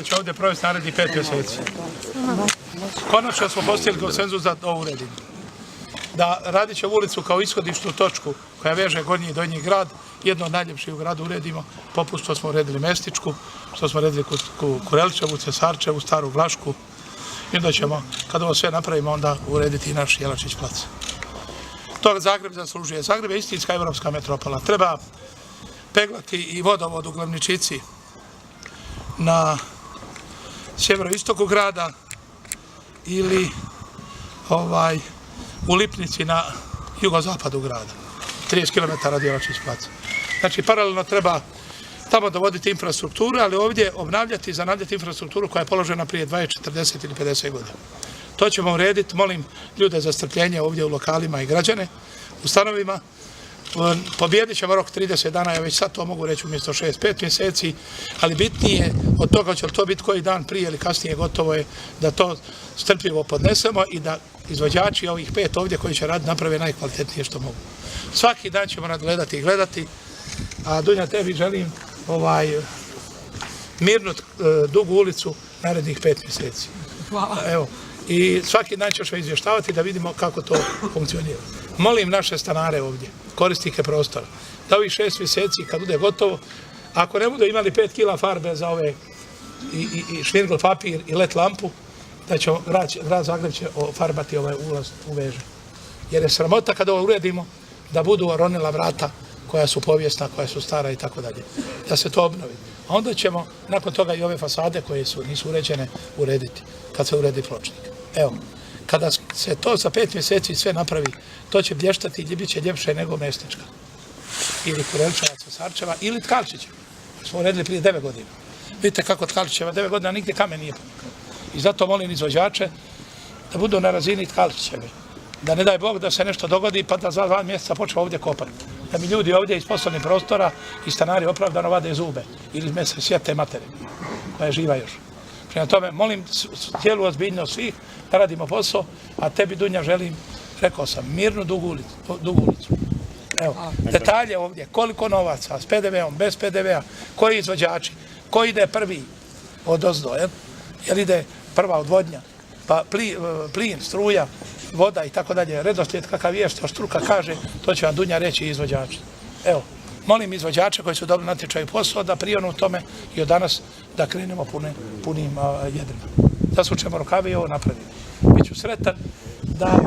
Će ovdje provesti narednih 5 mjeseci. Konačno smo postigli konsenzus da to uredimo. Da Radićevu ulicu kao ishodišnu točku koja veže Gornji i Donji grad, jedno od najljepših u gradu uredimo, poput što smo uredili Mestičku, što smo uredili Kureličevu, Cesarčevu, Staru Vlašku. I onda ćemo, kad ovo sve napravimo, onda urediti i naš Jelačić plac. To Zagreb zaslužuje. Zagreb je istinska evropska metropola. Treba peglati i vodovod u Glavničici na sjeveroistoku grada ili u Lipnici na jugozapadu grada. 30 km od Jelačić placa. Znači, paralelno treba tamo dovoditi infrastrukturu, ali ovdje obnavljati i zanavljati infrastrukturu koja je položena prije 20, 40 ili 50 godina. To ćemo urediti. Molim ljude za strpljenje ovdje u lokalima i građane, u stanovima. Pobijedit ćemo rok 30 dana, ja već sad to mogu reći umjesto 6-5 mjeseci, ali bitnije od toga će li to biti koji dan prije ili kasnije gotovo je da to strpljivo podnesemo i da izvođači ovih 5 ovdje koji će raditi naprave najkvalitetnije što mogu. Svaki dan ćemo nadgledati i gledati, a Dunja, tebi želim mirnu, dugu ulicu narednih 5 mjeseci. Hvala. Evo, i svaki dan ćeš me izvještavati da vidimo kako to funkcionira. Molim naše stanare ovdje, korisnike prostora, da ovih 6 mjeseci kad bude gotovo, ako ne budu imali 5 kila farbe za ove i švirgl papir i led lampu, da će grad Zagreb će farbati ovaj ulaz u veže. Jer je sramota kada ovo uredimo da budu oronila vrata koja su povijesna, koja su stara i tako dalje. Da se to obnovi. A onda ćemo nakon toga i ove fasade koje nisu uređene urediti, kad se uredi pločnik. Evo, kada se to za 5 mjeseci sve napravi, to će blještati i bit će ljepše nego Mestička. Ili Kureličeva, Cesarčeva, ili Tkalčićeva. Smo uredili prije 9 godina. Vidite kako Tkalčićeva 9 godina nigdje kamen nije ponikao. I zato molim izvođače da budu na razini Tkalčićeve. Da ne daj Bog da se nešto dogodi pa da za 2 mjeseca počne ovdje kopati. Da mi ljudi ovdje iz poslovnih prostora i stanari opravdano vade zube ili me se sjete matere koja je živa još. Prema tome, molim cijelu ozbiljnost svih da radimo posao, a tebi, Dunja, želim, rekao sam, mirnu dugu ulicu. Evo, detalje ovdje, koliko novaca, s PDV-om, bez PDV-a, koji izvođači, ko ide prvi odozdo, jel ide prva odvodnja, pa plin, struja, voda i tako dalje, redoslijed kakav je, što struka kaže, to će vam Dunja reći i izvođači. Evo, molim izvođače koji su dobili natječaj posao da prionu tome i od danas da krenemo punim jedrima. Zasučemo rukave i ovo napravimo. Biću sretan da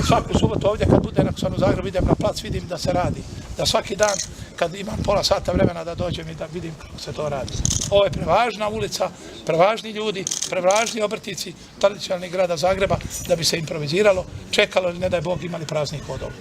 svaku subotu ovdje kad bude nakon u Zagrebu idem na plac, vidim da se radi. Da svaki dan kad imam pola sata vremena da dođem i da vidim kako se to radi. Ovo je prevažna ulica, prevažni ljudi, prevažni obrtnici tradicionalnih grada Zagreba da bi se improviziralo, čekalo ili ne daj Bog imali praznih hodova.